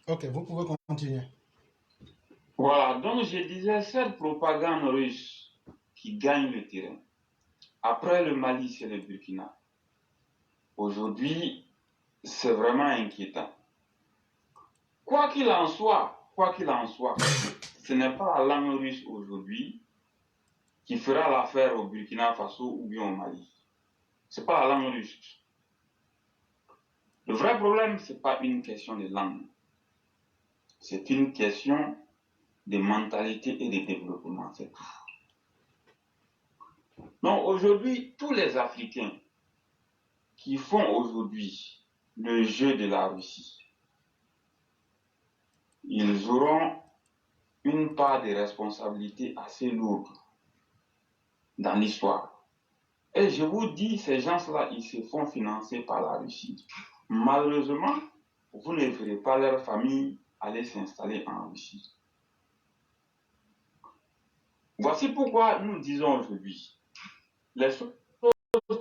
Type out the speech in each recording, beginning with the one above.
Ok, vous pouvez continuer. Voilà, donc je disais, cette propagande russe qui gagne le terrain. Après le Mali, c'est le Burkina. Aujourd'hui, c'est vraiment inquiétant. Quoi qu'il en soit, ce n'est pas la langue russe aujourd'hui qui fera l'affaire au Burkina Faso ou bien au Mali. C'est pas la langue russe. Le vrai problème, c'est pas une question de langue. C'est une question de mentalité et de développement, c'est tout. Donc aujourd'hui, tous les Africains qui font aujourd'hui le jeu de la Russie, ils auront une part de responsabilité assez lourde dans l'histoire. Et je vous dis, ces gens-là, ils se font financer par la Russie. Malheureusement, vous ne verrez pas leur famille aller s'installer en Russie. Voici pourquoi nous disons aujourd'hui, les choses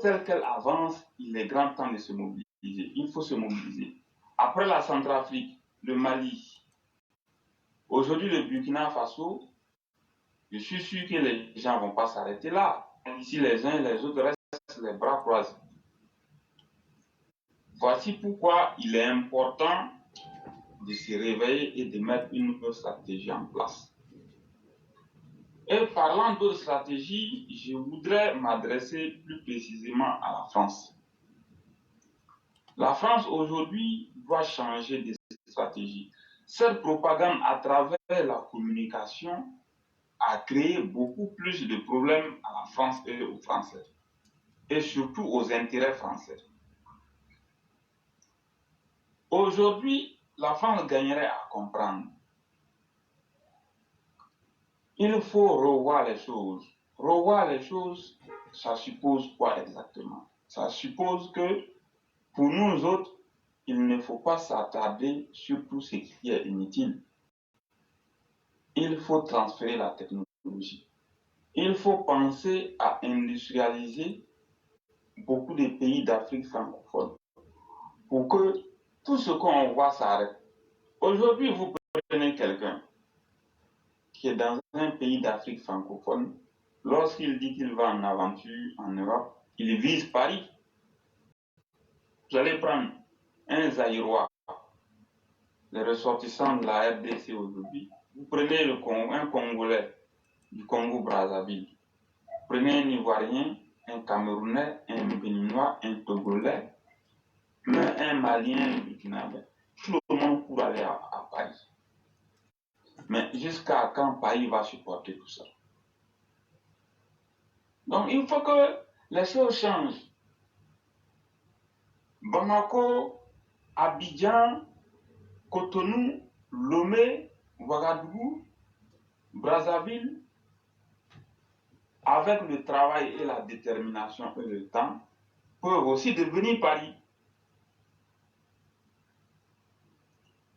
telles qu'elles avancent, il est grand temps de se mobiliser. Il faut se mobiliser. Après la Centrafrique, le Mali, aujourd'hui le Burkina Faso, je suis sûr que les gens ne vont pas s'arrêter là. Ici, les uns et les autres restent les bras croisés. Voici pourquoi il est important de se réveiller et de mettre une autre stratégie en place. Et parlant d'autres stratégies, je voudrais m'adresser plus précisément à la France. La France aujourd'hui doit changer de stratégie. Cette propagande à travers la communication a créé beaucoup plus de problèmes à la France et aux Français, et surtout aux intérêts français. Aujourd'hui, la France gagnerait à comprendre. Il faut revoir les choses. Revoir les choses, ça suppose quoi exactement? Ça suppose que pour nous autres, il ne faut pas s'attarder sur tout ce qui est inutile. Il faut transférer la technologie. Il faut penser à industrialiser beaucoup de pays d'Afrique francophone pour que tout ce qu'on voit s'arrête. Aujourd'hui, vous prenez quelqu'un qui est dans un pays d'Afrique francophone, lorsqu'il dit qu'il va en aventure en Europe, il vise Paris. Vous allez prendre un Zaïrois, les ressortissants de la RDC aujourd'hui, vous prenez un Congolais du Congo-Brazzaville, prenez un Ivoirien, un Camerounais, un Béninois, un Togolais, même un Malien, un Burkinabé. Tout le monde pour aller à Paris. Mais jusqu'à quand Paris va supporter tout ça? Donc il faut que les choses changent. Bamako, Abidjan, Cotonou, Lomé, Ouagadougou, Brazzaville, avec le travail et la détermination et le temps, peuvent aussi devenir Paris.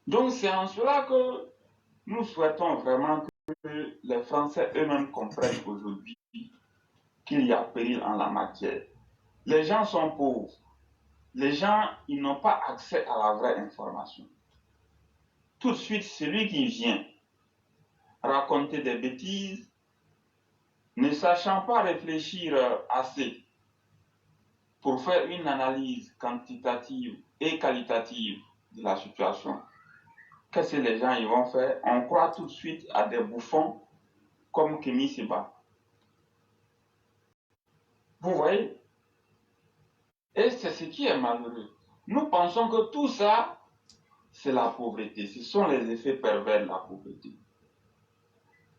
Donc c'est en cela que nous souhaitons vraiment que les Français eux-mêmes comprennent aujourd'hui qu'il y a péril en la matière. Les gens sont pauvres. Les gens, ils n'ont pas accès à la vraie information. Tout de suite, celui qui vient raconter des bêtises, ne sachant pas réfléchir assez pour faire une analyse quantitative et qualitative de la situation, qu'est-ce que les gens ils vont faire? On croit tout de suite à des bouffons comme Kémy Seba. Vous voyez? Et c'est ce qui est malheureux. Nous pensons que tout ça, c'est la pauvreté. Ce sont les effets pervers de la pauvreté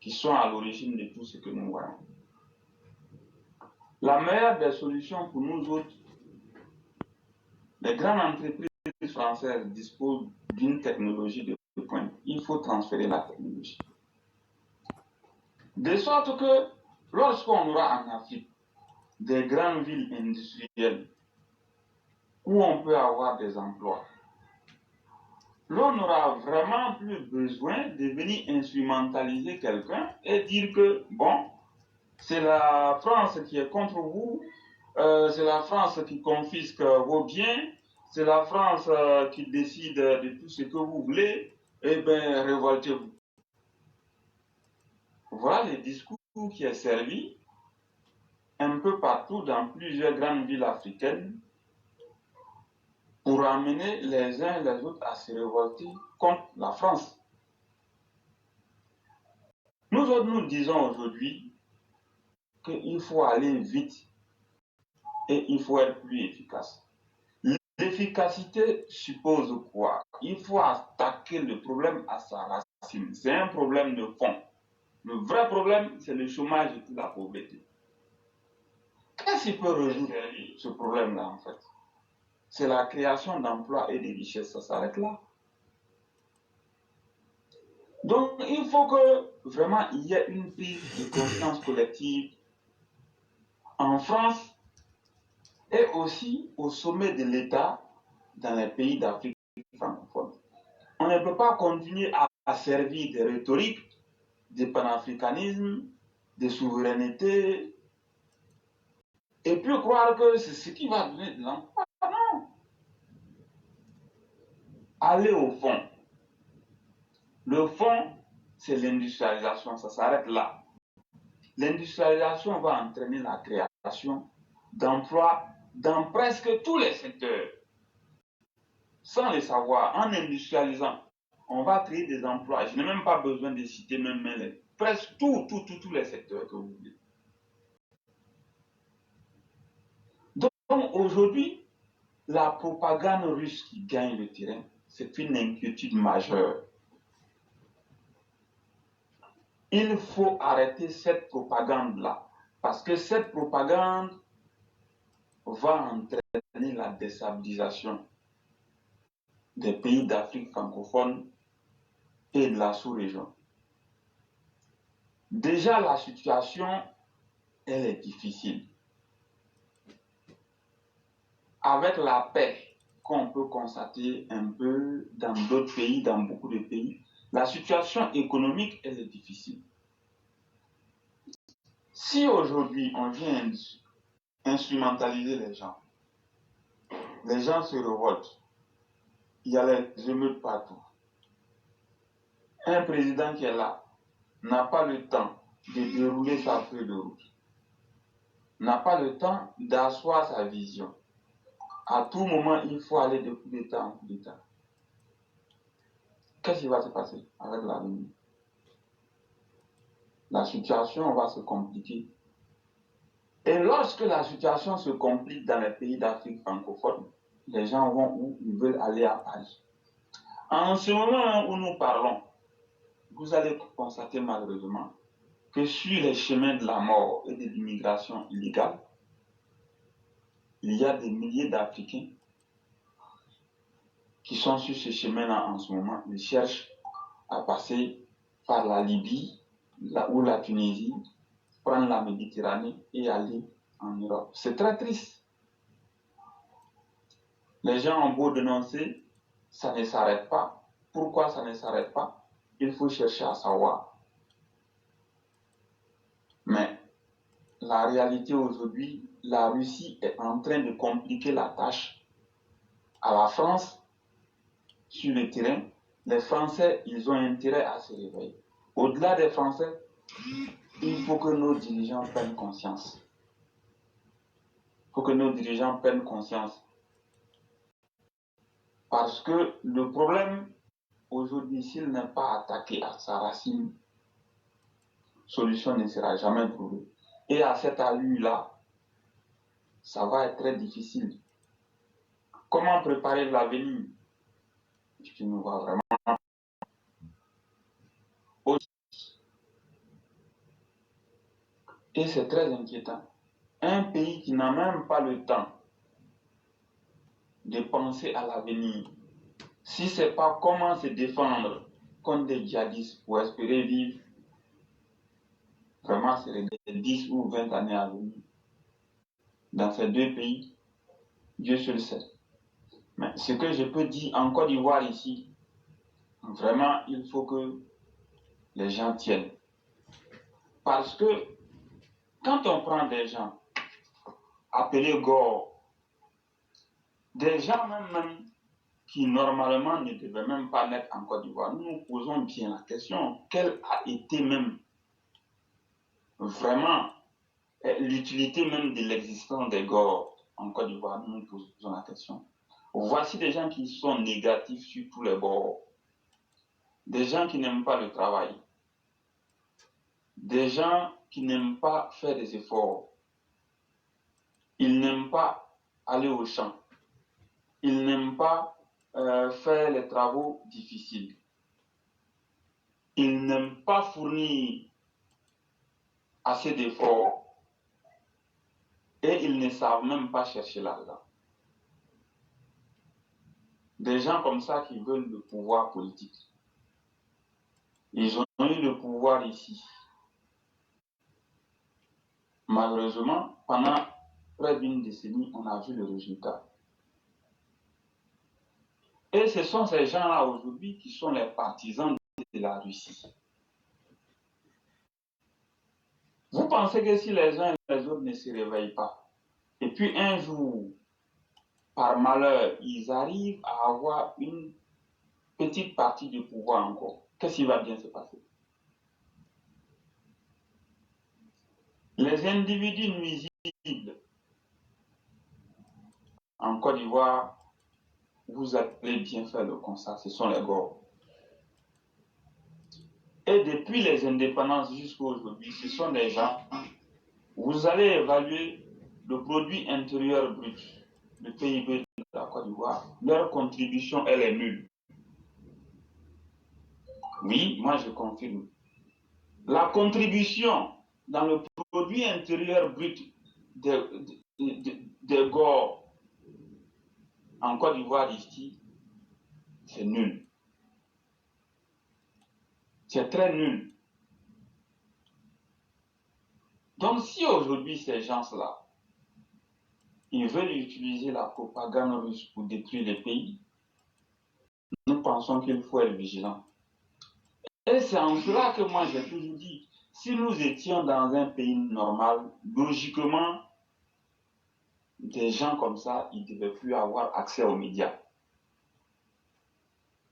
qui sont à l'origine de tout ce que nous voyons. La meilleure des solutions pour nous autres, les grandes entreprises françaises disposent d'une technologie de pointe. Il faut transférer la technologie. De sorte que lorsqu'on aura en Afrique des grandes villes industrielles où on peut avoir des emplois, l'on n'aura vraiment plus besoin de venir instrumentaliser quelqu'un et dire que, bon, c'est la France qui est contre vous, c'est la France qui confisque vos biens, c'est la France qui décide de tout ce que vous voulez. Eh bien, révoltez-vous. Voilà le discours qui est servi un peu partout dans plusieurs grandes villes africaines pour amener les uns et les autres à se révolter contre la France. Nous autres, nous disons aujourd'hui qu'il faut aller vite et il faut être plus efficace. L'efficacité suppose quoi? Il faut attaquer le problème à sa racine. C'est un problème de fond. Le vrai problème, c'est le chômage et la pauvreté. Qu'est-ce qui peut résoudre ce problème-là, en fait? C'est la création d'emplois et de richesses. Ça s'arrête là. Donc, il faut que vraiment il y ait une prise de conscience collective en France et aussi au sommet de l'État dans les pays d'Afrique francophone. On ne peut pas continuer à servir des rhétoriques, des panafricanismes, des souverainetés, et puis croire que c'est ce qui va donner de l'emploi. Non. Aller au fond. Le fond, c'est l'industrialisation, ça s'arrête là. L'industrialisation va entraîner la création d'emplois dans presque tous les secteurs. Sans le savoir, en industrialisant, on va créer des emplois. Je n'ai même pas besoin de citer même presque tous les secteurs que vous voulez. Donc aujourd'hui, la propagande russe qui gagne le terrain, c'est une inquiétude majeure. Il faut arrêter cette propagande-là, parce que cette propagande va entraîner la déstabilisation des pays d'Afrique francophone et de la sous-région. Déjà, la situation, elle est difficile. Avec la paix qu'on peut constater un peu dans d'autres pays, dans beaucoup de pays, la situation économique, elle est difficile. Si aujourd'hui, on vient instrumentaliser les gens se révoltent, il y a les émeutes partout. Un président qui est là n'a pas le temps de dérouler sa feuille de route, n'a pas le temps d'asseoir sa vision. À tout moment, il faut aller de coup d'État en coup d'État. Qu'est-ce qui va se passer avec l'avenir? La situation va se compliquer. Et lorsque la situation se complique dans les pays d'Afrique francophone, les gens vont où ils veulent aller à Paris. En ce moment où nous parlons, vous allez constater malheureusement que sur les chemins de la mort et de l'immigration illégale, il y a des milliers d'Africains qui sont sur ce chemin-là en ce moment. Ils cherchent à passer par la Libye ou la Tunisie, prendre la Méditerranée et aller en Europe. C'est très triste. Les gens ont beau dénoncer, ça ne s'arrête pas. Pourquoi ça ne s'arrête pas? Il faut chercher à savoir. Mais la réalité aujourd'hui, la Russie est en train de compliquer la tâche à la France sur le terrain. Les Français, ils ont intérêt à se réveiller. Au-delà des Français, il faut que nos dirigeants prennent conscience. Il faut que nos dirigeants prennent conscience. Parce que le problème, aujourd'hui, s'il n'est pas attaqué à sa racine, solution ne sera jamais trouvée. Et à cette allure-là, ça va être très difficile. Comment préparer l'avenir? Je ne vois vraiment. Et c'est très inquiétant. Un pays qui n'a même pas le temps de penser à l'avenir, si ce n'est pas comment se défendre contre des djihadistes pour espérer vivre, vraiment c'est les 10 ou 20 années à venir. Dans ces deux pays, Dieu seul sait. Mais ce que je peux dire en Côte d'Ivoire ici, vraiment, il faut que les gens tiennent. Parce que quand on prend des gens appelés Gore, des gens même qui normalement ne devait même pas naître en Côte d'Ivoire. Nous nous posons bien la question, quelle a été même vraiment l'utilité même de l'existence des GOR en Côte d'Ivoire? Nous nous posons la question. Voici des gens qui sont négatifs sur tous les bords, des gens qui n'aiment pas le travail, des gens qui n'aiment pas faire des efforts, ils n'aiment pas aller au champ, ils n'aiment pas faire les travaux difficiles, ils n'aiment pas fournir assez d'efforts et ils ne savent même pas chercher l'argent. Des gens comme ça qui veulent le pouvoir politique. Ils ont eu le pouvoir ici. Malheureusement, pendant près d'une décennie, on a vu le résultat. Et ce sont ces gens-là aujourd'hui qui sont les partisans de la Russie. Vous pensez que si les uns et les autres ne se réveillent pas, et puis un jour, par malheur, ils arrivent à avoir une petite partie du pouvoir encore, qu'est-ce qui va bien se passer? Les individus nuisibles en Côte d'Ivoire, vous allez bien faire le constat, ce sont les GOR. Et depuis les indépendances jusqu'à aujourd'hui, ce sont des gens, vous allez évaluer le produit intérieur brut, le PIB de la Côte d'Ivoire, leur contribution, elle est nulle. Oui, moi je confirme. La contribution dans le produit intérieur brut des GOR en Côte d'Ivoire ici, c'est nul. C'est très nul. Donc si aujourd'hui ces gens-là, ils veulent utiliser la propagande russe pour détruire les pays, nous pensons qu'il faut être vigilant. Et c'est en cela que moi j'ai toujours dit, si nous étions dans un pays normal, logiquement, des gens comme ça, ils ne devaient plus avoir accès aux médias.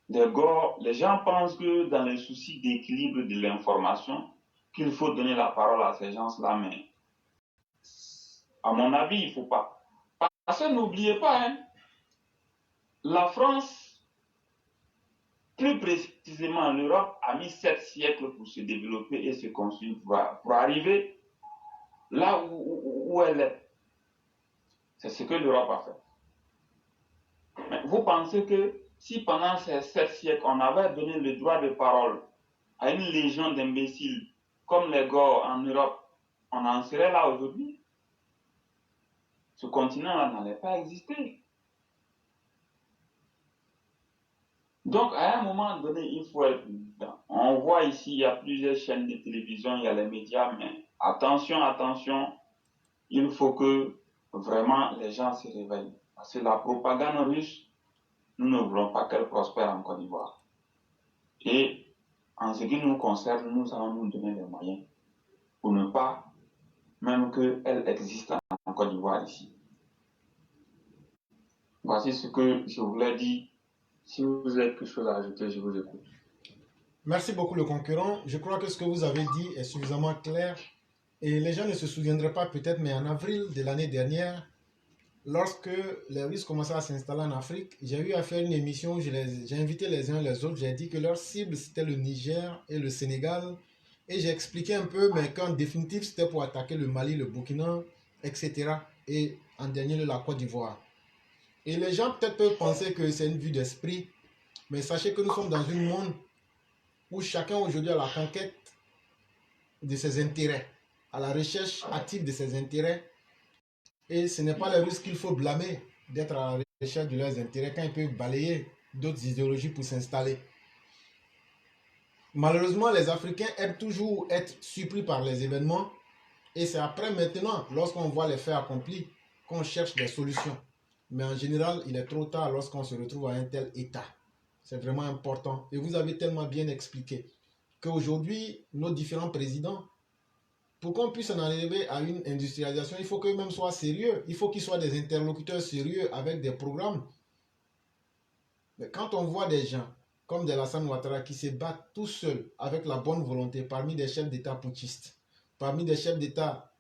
Les gens pensent que dans les soucis d'équilibre de l'information, qu'il faut donner la parole à ces gens-là, mais à mon avis, il ne faut pas. Parce que n'oubliez pas, hein, la France, plus précisément l'Europe, a mis 7 siècles pour se développer et se construire, pour arriver là où elle est. C'est ce que l'Europe a fait. Mais vous pensez que si pendant ces 7 siècles, on avait donné le droit de parole à une légion d'imbéciles comme les GOR en Europe, on en serait là aujourd'hui? Ce continent-là n'allait pas exister. Donc, à un moment donné, il faut être prudent. On voit ici, il y a plusieurs chaînes de télévision, il y a les médias, mais attention, attention, il faut que vraiment les gens se réveillent. Parce que la propagande russe, nous ne voulons pas qu'elle prospère en Côte d'Ivoire. Et en ce qui nous concerne, nous allons nous donner les moyens pour ne pas, même qu'elle existe en Côte d'Ivoire ici. Voici ce que je voulais dire. Si vous avez quelque chose à ajouter, je vous écoute. Merci beaucoup le concurrent. Je crois que ce que vous avez dit est suffisamment clair. Et les gens ne se souviendraient pas peut-être, mais en avril de l'année dernière, lorsque les Russes commençaient à s'installer en Afrique, j'ai eu à faire une émission où j'ai invité les uns les autres. J'ai dit que leur cible, c'était le Niger et le Sénégal. Et j'ai expliqué un peu, mais qu'en définitive, c'était pour attaquer le Mali, le Burkina, etc. Et en dernier, la Côte d'Ivoire. Et les gens peut-être peuvent penser que c'est une vue d'esprit, mais sachez que nous sommes dans un monde où chacun aujourd'hui a la conquête de ses intérêts, à la recherche active de ses intérêts. Et ce n'est pas les Russes qu'il faut blâmer d'être à la recherche de leurs intérêts quand ils peuvent balayer d'autres idéologies pour s'installer. Malheureusement, les Africains aiment toujours être surpris par les événements et c'est après maintenant, lorsqu'on voit les faits accomplis, qu'on cherche des solutions. Mais en général, il est trop tard lorsqu'on se retrouve à un tel état. C'est vraiment important. Et vous avez tellement bien expliqué qu'aujourd'hui, nos différents présidents, pour qu'on puisse en arriver à une industrialisation, il faut qu'eux-mêmes soient sérieux. Il faut qu'ils soient des interlocuteurs sérieux avec des programmes Mais quand on voit des gens comme de Alassane Ouattara qui se battent tout seuls avec la bonne volonté parmi des chefs d'État putschistes, parmi des chefs d'État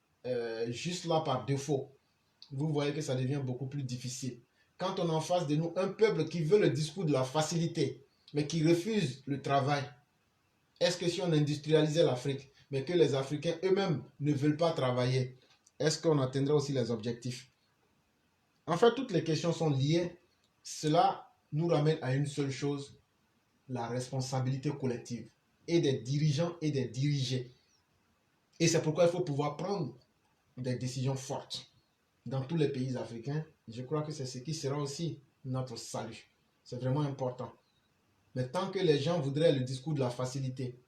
juste là par défaut, vous voyez que ça devient beaucoup plus difficile. Quand on a en face de nous un peuple qui veut le discours de la facilité, mais qui refuse le travail, est-ce que si on industrialisait l'Afrique, mais que les Africains eux-mêmes ne veulent pas travailler, est-ce qu'on atteindrait aussi les objectifs? En fait, toutes les questions sont liées. Cela nous ramène à une seule chose, la responsabilité collective et des dirigeants et des dirigés. Et c'est pourquoi il faut pouvoir prendre des décisions fortes dans tous les pays africains. Je crois que c'est ce qui sera aussi notre salut. C'est vraiment important. Mais tant que les gens voudraient le discours de la facilité,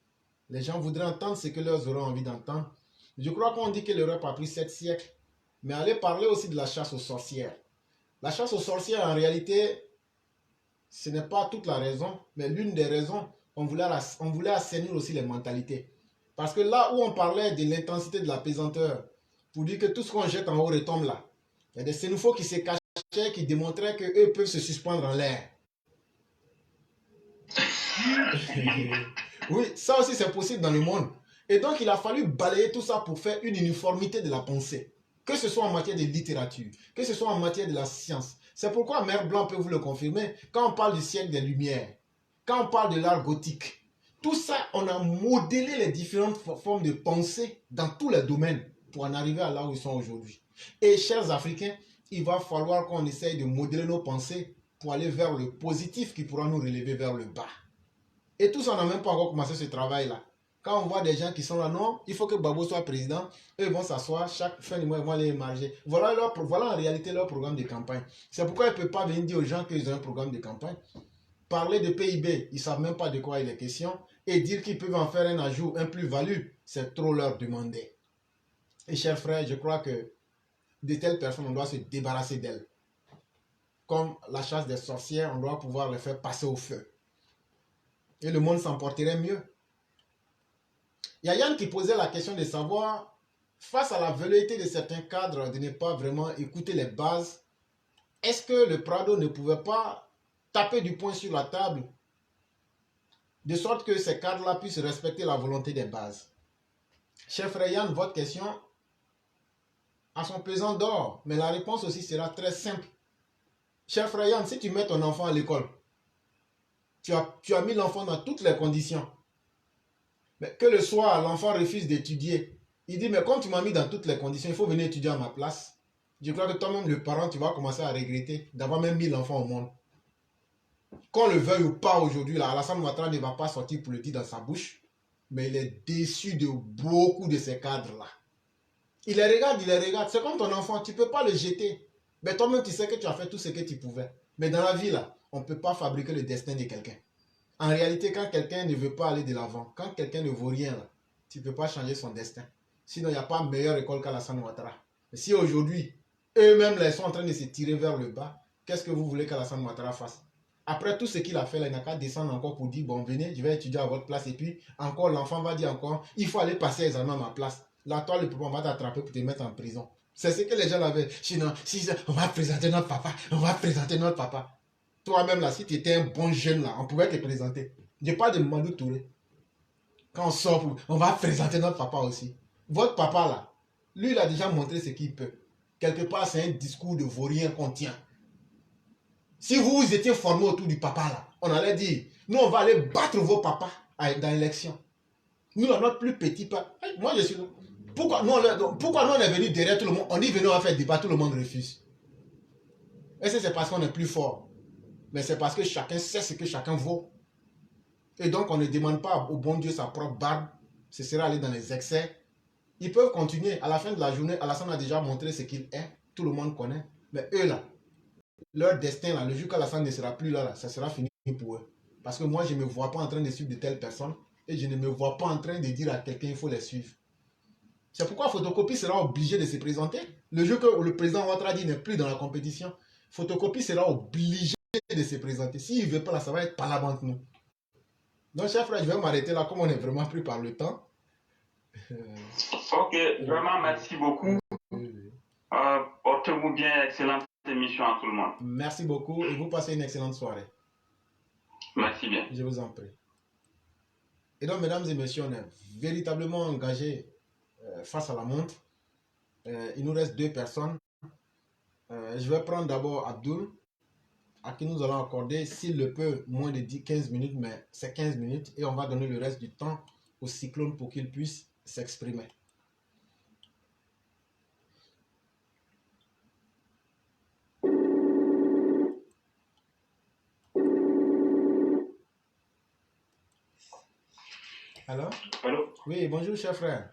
les gens voudraient entendre ce que leurs auront envie d'entendre. Je crois qu'on dit que l'Europe a pris 7 siècles, mais allez parler aussi de la chasse aux sorcières. La chasse aux sorcières, en réalité, ce n'est pas toute la raison, mais l'une des raisons, on voulait assainir aussi les mentalités. Parce que là où on parlait de l'intensité de la pesanteur, pour dire que tout ce qu'on jette en haut retombe là, il y a des sénoufos qui se cachaient, qui démontraient qu'eux peuvent se suspendre en l'air. Oui, ça aussi c'est possible dans le monde. Et donc il a fallu balayer tout ça pour faire une uniformité de la pensée. Que ce soit en matière de littérature, que ce soit en matière de la science. C'est pourquoi Mère Blanc peut vous le confirmer, quand on parle du siècle des Lumières, quand on parle de l'art gothique, tout ça, on a modélé les différentes formes de pensée dans tous les domaines pour en arriver à là où ils sont aujourd'hui. Et chers Africains, il va falloir qu'on essaye de modeler nos pensées pour aller vers le positif qui pourra nous relever vers le bas. Et tous, on n'a même pas encore commencé ce travail-là. Quand on voit des gens qui sont là, non, il faut que Gbagbo soit président, eux vont s'asseoir, chaque fin du mois, ils vont aller émarger. Voilà en réalité leur programme de campagne. C'est pourquoi ils ne peuvent pas venir dire aux gens qu'ils ont un programme de campagne. Parler de PIB, ils ne savent même pas de quoi il est question. Et dire qu'ils peuvent en faire un ajout, un plus-value, c'est trop leur demander. Et chers frères, je crois que de telles personnes, on doit se débarrasser d'elles. Comme la chasse des sorcières, on doit pouvoir les faire passer au feu. Et le monde s'en porterait mieux. Il y a Yann qui posait la question de savoir, face à la velléité de certains cadres de ne pas vraiment écouter les bases, est-ce que le Prado ne pouvait pas taper du poing sur la table de sorte que ces cadres-là puissent respecter la volonté des bases? Cher frère Yann, votre question a son pesant d'or, mais la réponse aussi sera très simple. Cher frère Yann, si tu mets ton enfant à l'école, tu as mis l'enfant dans toutes les conditions, mais que le soir, l'enfant refuse d'étudier. Il dit, mais comme tu m'as mis dans toutes les conditions, il faut venir étudier à ma place. Je crois que toi-même, le parent, tu vas commencer à regretter d'avoir même mis l'enfant au monde. Qu'on le veuille ou pas aujourd'hui, Alassane Ouattara ne va pas sortir pour le dire dans sa bouche, mais il est déçu de beaucoup de ces cadres-là. Il les regarde. C'est comme ton enfant, tu ne peux pas le jeter. Mais toi-même, tu sais que tu as fait tout ce que tu pouvais. Mais dans la vie, là, on ne peut pas fabriquer le destin de quelqu'un. En réalité, quand quelqu'un ne veut pas aller de l'avant, quand quelqu'un ne vaut rien, là, tu ne peux pas changer son destin. Sinon, il n'y a pas meilleure école qu'Alassane Ouattara. Mais si aujourd'hui, eux-mêmes, ils sont en train de se tirer vers le bas, qu'est-ce que vous voulez qu'Alassane Ouattara fasse? Après tout ce qu'il a fait, là, il n'a qu'à descendre encore pour dire, bon, venez, je vais étudier à votre place. Et puis, encore, l'enfant va dire encore, il faut aller passer l'examen à ma place. Là, toi, le papa, on va t'attraper pour te mettre en prison. C'est ce que les gens avaient. Sinon, si on va présenter notre papa, on va présenter notre papa. Toi-même, là, si tu étais un bon jeune, là, on pouvait te présenter. Je parle de Mamadou Touré. Quand on sort, on va présenter notre papa aussi. Votre papa, là, lui, il a déjà montré ce qu'il peut. Quelque part, c'est un discours de vaurien qu'on tient. Si vous étiez formé autour du papa, là, on allait dire, nous, on va aller battre vos papas dans l'élection. Nous, notre plus petit papa, moi, je suis là. Pourquoi nous, on est venu derrière tout le monde? On dit, venez, on va faire débat, tout le monde refuse. Est-ce que c'est parce qu'on est plus fort? Mais c'est parce que chacun sait ce que chacun vaut. Et donc, on ne demande pas au bon Dieu sa propre barbe. Ce sera aller dans les excès. Ils peuvent continuer. À la fin de la journée, Alassane a déjà montré ce qu'il est. Tout le monde connaît. Mais eux, là, leur destin, là, le jour qu'Alassane ne sera plus là, ça sera fini pour eux. Parce que moi, je ne me vois pas en train de suivre de telles personnes. Et je ne me vois pas en train de dire à quelqu'un, il faut les suivre. C'est pourquoi Photocopie sera obligé de se présenter. Le jour que le président Ouattara dit n'est plus dans la compétition, Photocopie sera obligé de se présenter. S'il ne veut pas là, ça va être par la entre nous. Donc, chers frères, je vais m'arrêter là, comme on est vraiment pris par le temps. Ok, vraiment, merci beaucoup. Portez-vous bien, excellente émission à tout le monde. Merci beaucoup et vous passez une excellente soirée. Merci bien. Je vous en prie. Et donc, mesdames et messieurs, on est véritablement engagés face à la montre. Il nous reste 2 personnes. Je vais prendre d'abord Abdul, à qui nous allons accorder, s'il le peut, moins de 15 minutes, mais c'est 15 minutes, et on va donner le reste du temps au cyclone pour qu'il puisse s'exprimer. Alors? Allô? Oui, bonjour, cher frère.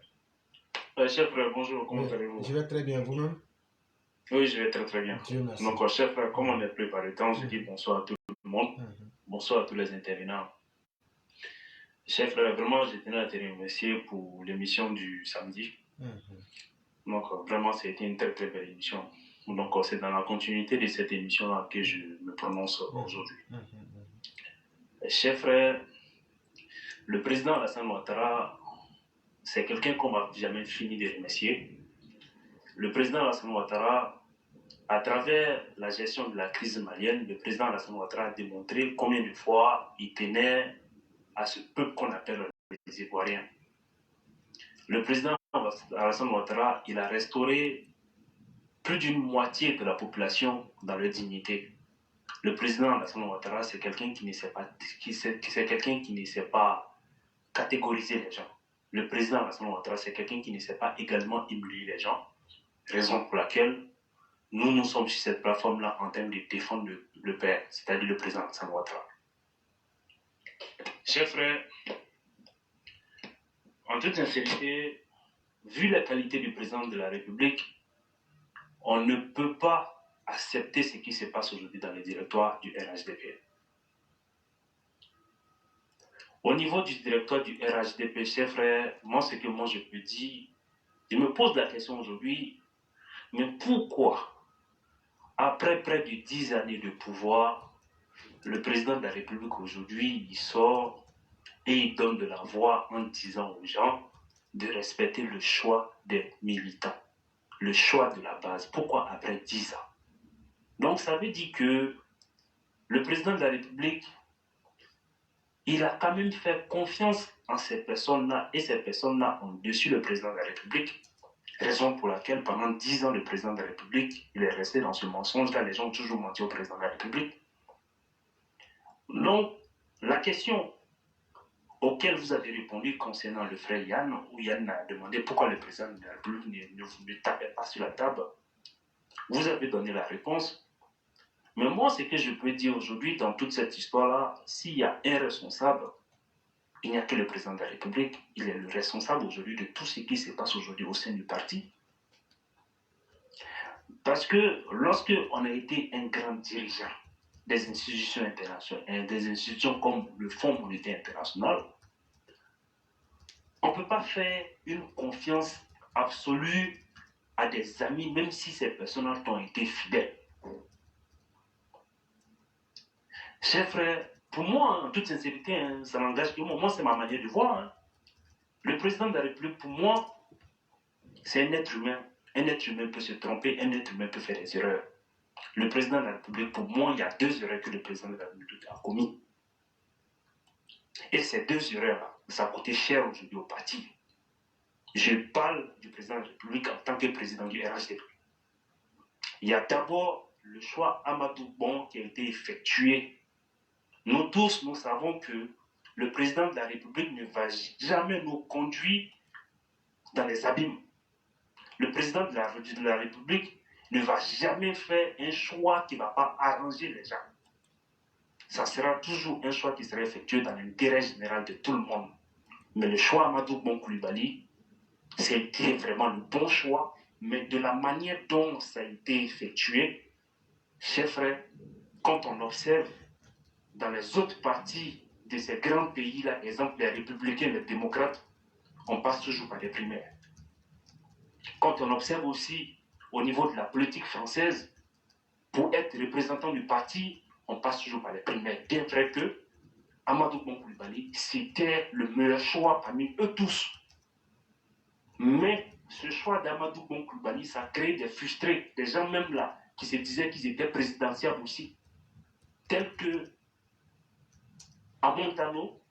Cher frère, bonjour, comment Oui, allez-vous? je vais très bien, vous-même? Oui, je vais très très bien. Dieu merci. Donc, cher frère, comme on n'est plus par le temps, je dis bonsoir à tout le monde, bonsoir à tous les intervenants. Cher frère, vraiment, je tenais à te remercier pour l'émission du samedi. Donc, vraiment, c'était une très très belle émission. Donc, c'est dans la continuité de cette émission-là que je me prononce aujourd'hui. Cher frère, le président Alassane Ouattara, c'est quelqu'un qu'on m'a jamais fini de remercier. Le président Alassane Ouattara, à travers la gestion de la crise malienne, le président Alassane Ouattara a démontré combien de fois il tenait à ce peuple qu'on appelle les Ivoiriens. Le président Alassane Ouattara, il a restauré plus d'une moitié de la population dans leur dignité. Le président Alassane Ouattara, c'est quelqu'un qui ne sait pas catégoriser les gens. Le président Alassane Ouattara, c'est quelqu'un qui ne sait pas également humilier les gens, raison pour laquelle nous sommes sur cette plateforme-là en train de défendre le père, c'est-à-dire le président Alassane Ouattara. Chers frères, en toute sincérité, vu la qualité du président de la République, on ne peut pas accepter ce qui se passe aujourd'hui dans les directoires du RHDP. Au niveau du directoire du RHDP, chers frères, ce que je peux dire, je me pose la question aujourd'hui, mais pourquoi, après près de 10 années de pouvoir, le président de la République aujourd'hui, il sort et il donne de la voix en disant aux gens de respecter le choix des militants, le choix de la base. Pourquoi après 10 ans? Donc ça veut dire que le président de la République, il a quand même fait confiance en ces personnes-là, et ces personnes-là ont déçu le président de la République. Raison pour laquelle pendant 10 ans, le président de la République, il est resté dans ce mensonge-là. Les gens ont toujours menti au président de la République. Donc, la question auquel vous avez répondu concernant le frère Yann, où Yann a demandé pourquoi le président de la République ne tapait pas sur la table, vous avez donné la réponse. Mais moi, ce que je peux dire aujourd'hui dans toute cette histoire-là, s'il y a un responsable, il n'y a que le président de la République. Il est le responsable aujourd'hui de tout ce qui se passe aujourd'hui au sein du parti. Parce que lorsque on a été un grand dirigeant des institutions internationales, des institutions comme le Fonds monétaire international, on ne peut pas faire une confiance absolue à des amis, même si ces personnes ont été fidèles. Chers frères, pour moi, en toute sincérité, ça n'engage que moi. Moi, c'est ma manière de voir. Le président de la République, pour moi, c'est un être humain. Un être humain peut se tromper, un être humain peut faire des erreurs. Le président de la République, pour moi, il y a 2 erreurs que le président de la République a commises. Et ces 2 erreurs-là, ça a coûté cher aujourd'hui au parti. Je parle du président de la République en tant que président du RHDP. Il y a d'abord le choix Amadou Bon qui a été effectué. Nous tous, nous savons que le président de la République ne va jamais nous conduire dans les abîmes. Le président de la République ne va jamais faire un choix qui ne va pas arranger les gens. Ça sera toujours un choix qui sera effectué dans l'intérêt général de tout le monde. Mais le choix Amadou Bon Coulibaly, c'était vraiment le bon choix, mais de la manière dont ça a été effectué, chers frères, quand on observe dans les autres partis de ces grands pays-là, par exemple les républicains, les démocrates, on passe toujours par les primaires. Quand on observe aussi au niveau de la politique française, pour être représentant du parti, on passe toujours par les primaires. Bien vrai que Amadou Bon Coulibaly, c'était le meilleur choix parmi eux tous. Mais ce choix d'Amadou Bon Coulibaly, ça a créé des frustrés, des gens même là, qui se disaient qu'ils étaient présidentiables aussi. Tels que à Montano,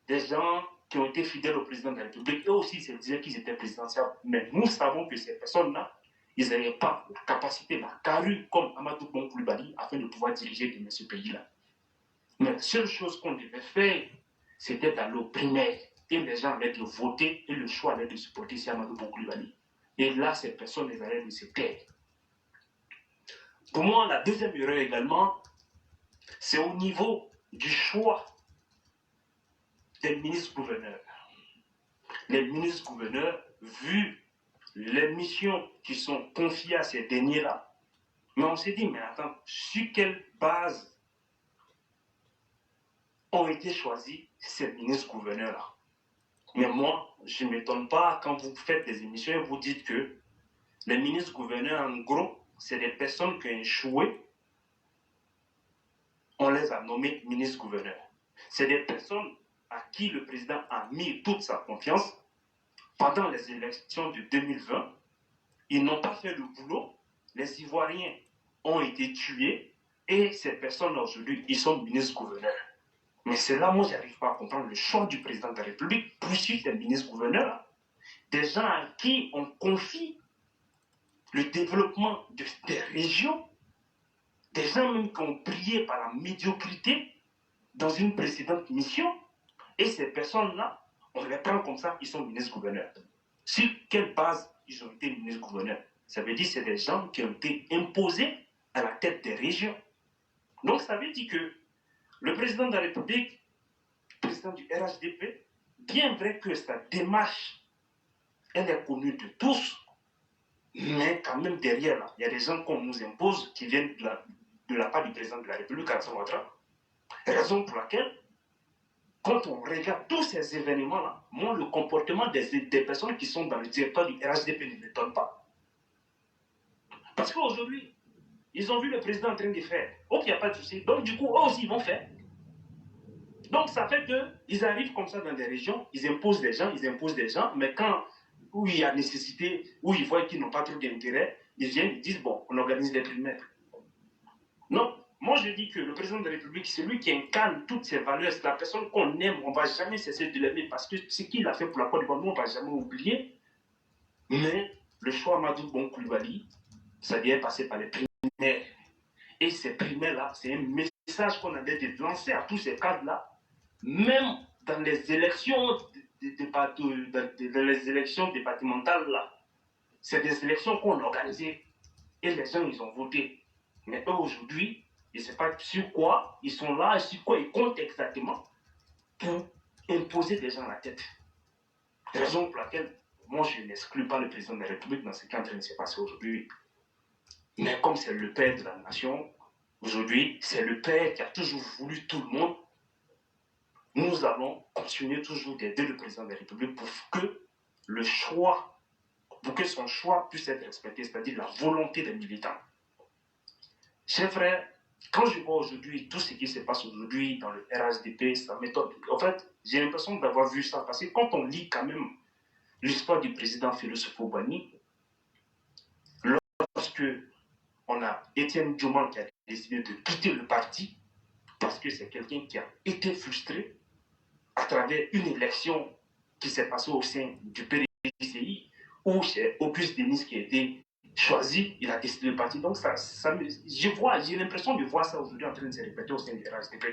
des gens qui ont été fidèles au président de la République, eux aussi se disaient qu'ils étaient présidentiables. Mais nous savons que ces personnes-là, ils n'avaient pas la capacité, la carrure comme Amadou Bon Coulibaly afin de pouvoir diriger demain ce pays-là. Mais la seule chose qu'on devait faire, c'était d'aller au primaire. Et les gens allaient de voter et le choix allait de supporter si Amadou Bon Coulibaly. Et là, ces personnes, elles allaient de se taire. Pour moi, la deuxième erreur également, c'est au niveau du choix des ministres-gouverneurs. Les ministres-gouverneurs, vu les missions qui sont confiées à ces derniers-là, mais on s'est dit, mais attends, sur quelle base ont été choisis ces ministres-gouverneurs-là? Mais moi, je ne m'étonne pas quand vous faites des émissions et vous dites que les ministres-gouverneurs, en gros, c'est des personnes qui ont échoué, on les a nommés ministres-gouverneurs. C'est des personnes à qui le président a mis toute sa confiance. Pendant les élections de 2020, ils n'ont pas fait le boulot. Les Ivoiriens ont été tués et ces personnes aujourd'hui, ils sont ministres-gouverneurs. Mais c'est là, moi, je n'arrive pas à comprendre le choix du président de la République pour suivre ces ministres-gouverneurs. Des gens à qui on confie le développement des régions, des gens même qui ont brillé par la médiocrité dans une précédente mission. Et ces personnes-là, on les prend comme ça, ils sont ministres-gouverneurs. Sur quelle base ils ont été ministres-gouverneurs? Ça veut dire que c'est des gens qui ont été imposés à la tête des régions. Donc ça veut dire que le président de la République, le président du RHDP, bien vrai que sa démarche, elle est connue de tous, mais quand même derrière, là, il y a des gens qu'on nous impose qui viennent de la part du président de la République, Alassane Ouattara. Raison pour laquelle, quand on regarde tous ces événements-là, moi, le comportement des personnes qui sont dans le directoire du RHDP ne m'étonne pas. Parce qu'aujourd'hui, ils ont vu le président en train de faire. Ok, il n'y a pas de souci. Donc, du coup, eux aussi, ils vont faire. Donc, ça fait qu'ils arrivent comme ça dans des régions, ils imposent des gens, mais où il y a nécessité, où ils voient qu'ils n'ont pas trop d'intérêt, ils viennent, ils disent, bon, on organise des primaires. Non, moi je dis que le président de la République, c'est lui qui incarne toutes ces valeurs, c'est la personne qu'on aime, on ne va jamais cesser de l'aimer, parce que ce qu'il a fait pour la Côte d'Ivoire, nous, on ne va jamais oublier. Mais le choix Amadou Bon Coulibaly, ça devait passer par les primaires. Et ces primaires-là, c'est un message qu'on avait de lancer à tous ces cadres-là, même dans les élections, dans les élections départementales, là. C'est des élections qu'on organisait et les gens, ils ont voté. Mais eux, aujourd'hui, je ne sais pas sur quoi ils sont là, sur quoi ils comptent exactement pour imposer des gens à la tête. Raison pour laquelle, moi, je n'exclus pas le président de la République dans ce qui est en train de se passer aujourd'hui. Mais comme c'est le père de la nation, aujourd'hui, c'est le père qui a toujours voulu tout le monde. Nous allons continuer toujours d'aider le président de la République pour que son choix puisse être respecté, c'est-à-dire la volonté des militants. Chers frères, quand je vois aujourd'hui tout ce qui se passe aujourd'hui dans le RHDP, ça m'étonne. En fait, j'ai l'impression d'avoir vu ça parce que quand on lit quand même l'histoire du président Félix Houphouët-Boigny, lorsque on a Étienne Diomaye qui a décidé de quitter le parti parce que c'est quelqu'un qui a été frustré à travers une élection qui s'est passée au sein du PDCI où c'est Auguste Denis qui a été choisi, il a décidé de partir. Donc j'ai l'impression de voir ça aujourd'hui en train de se répéter au sein du RHDP.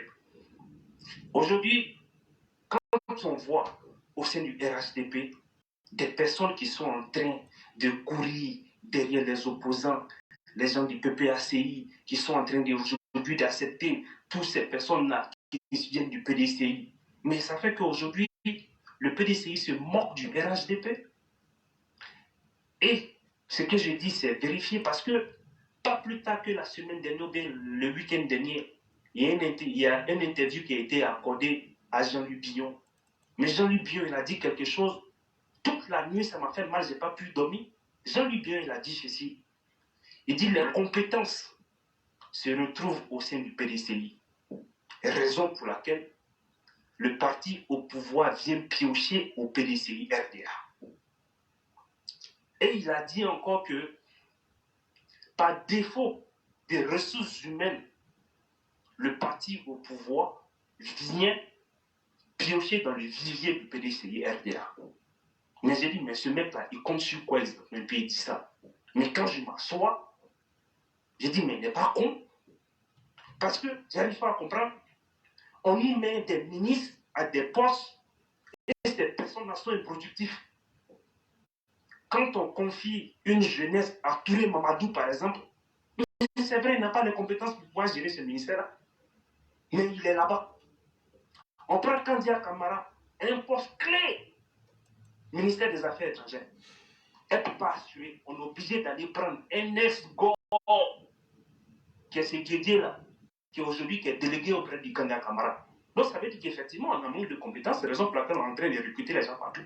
Aujourd'hui, quand on voit au sein du RHDP des personnes qui sont en train de courir derrière les opposants, les gens du PPACI, qui sont en train aujourd'hui d'accepter toutes ces personnes-là qui viennent du PDCI. Mais ça fait qu'aujourd'hui, le PDCI se moque du RHDP. Et ce que je dis, c'est vérifié parce que pas plus tard que la semaine dernière, le week-end dernier, il y a un interview qui a été accordé à Jean-Louis Billon. Mais Jean-Louis Billon, il a dit quelque chose. Toute la nuit, ça m'a fait mal, je n'ai pas pu dormir. Jean-Louis Billon, il a dit ceci. Il dit les compétences se retrouvent au sein du PDCI. Raison pour laquelle le parti au pouvoir vient piocher au PDCI RDA. Et il a dit encore que par défaut des ressources humaines, le parti au pouvoir vient piocher dans le vivier du PDCI RDA. Mais j'ai dit, mais ce mec-là, il compte sur quoi exactement? Et puis il dit ça. Mais quand je m'assois, j'ai dit, mais il n'est pas con. Parce que j'arrive pas à comprendre. On nous met des ministres à des postes et ces personnes-là sont improductives. Quand on confie une jeunesse à Touré Mamadou, par exemple, c'est vrai, il n'a pas les compétences pour pouvoir gérer ce ministère-là. Mais il est là-bas. On prend Kandia Kamara, un poste clé, ministère des Affaires étrangères. Elle ne peut pas assurer. On est obligé d'aller prendre un ex-go qui est ce Guédier-là, qui est aujourd'hui délégué auprès du Kandia Kamara. Donc ça veut dire qu'effectivement, on a manque de compétences, c'est la raison pour laquelle on est en train de recruter les gens partout.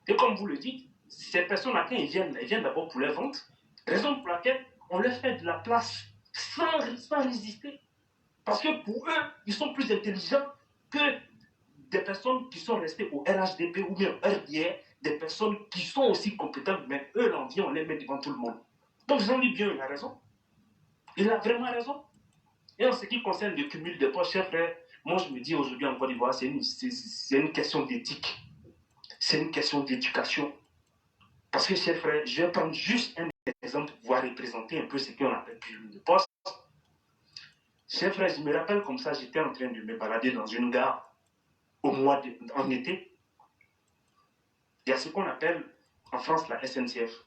Et comme vous le dites, ces personnes-là, quand ils viennent d'abord pour les ventes, raison pour laquelle on leur fait de la place sans résister. Parce que pour eux, ils sont plus intelligents que des personnes qui sont restées au RHDP ou bien au RDR, des personnes qui sont aussi compétentes, mais eux, là, on les met devant tout le monde. Donc Jean-Louis Bion, il a raison. Il a vraiment raison. Et en ce qui concerne le cumul de postes, chers frères, moi je me dis aujourd'hui en Côte d'Ivoire, c'est une question d'éthique. C'est une question d'éducation. Parce que, chers frères, je vais prendre juste un exemple pour pouvoir représenter un peu ce qu'on appelle cumul de postes. Chers frères, je me rappelle comme ça, j'étais en train de me balader dans une gare en été. Il y a ce qu'on appelle en France la SNCF.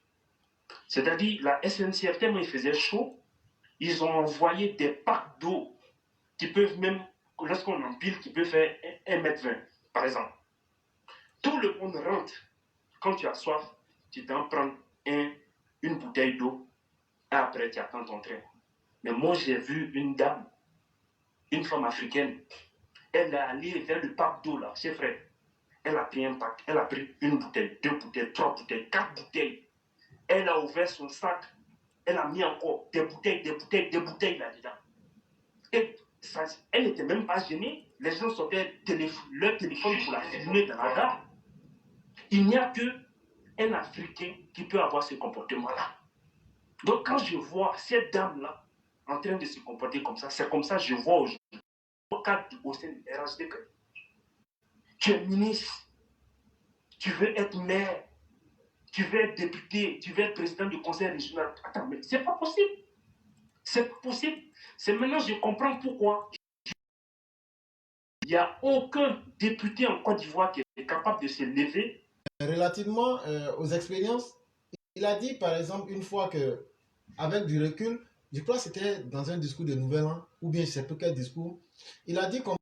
C'est-à-dire la SNCF, tellement il faisait chaud, ils ont envoyé des packs d'eau qui peuvent même, lorsqu'on empile, qui peuvent faire 1,20 m, par exemple. Tout le monde rentre. Quand tu as soif, tu t'en prends une bouteille d'eau et après tu attends ton train. Mais moi, j'ai vu une dame, une femme africaine, elle est allée vers le pack d'eau là, chez frère. Elle a pris un pack, elle a pris une bouteille, 2 bouteilles, 3 bouteilles, 4 bouteilles. Elle a ouvert son sac, elle a mis encore des bouteilles là-dedans. Et ça, elle n'était même pas gênée. Les gens sortaient leur téléphone pour la filmer dans la gare. Il n'y a qu'un Africain qui peut avoir ce comportement-là. Donc quand je vois cette dame-là en train de se comporter comme ça, c'est comme ça que je vois aujourd'hui au cadre au sein du RHDP. Tu es ministre, tu veux être maire, tu veux être député, tu veux être président du conseil régional. Attends, mais c'est pas possible. C'est pas possible. C'est maintenant que je comprends pourquoi il n'y a aucun député en Côte d'Ivoire qui est capable de se lever. Relativement aux expériences, il a dit par exemple une fois que, avec du recul, je crois que c'était dans un discours de Nouvel An, ou bien je ne sais plus quel discours, il a dit qu'on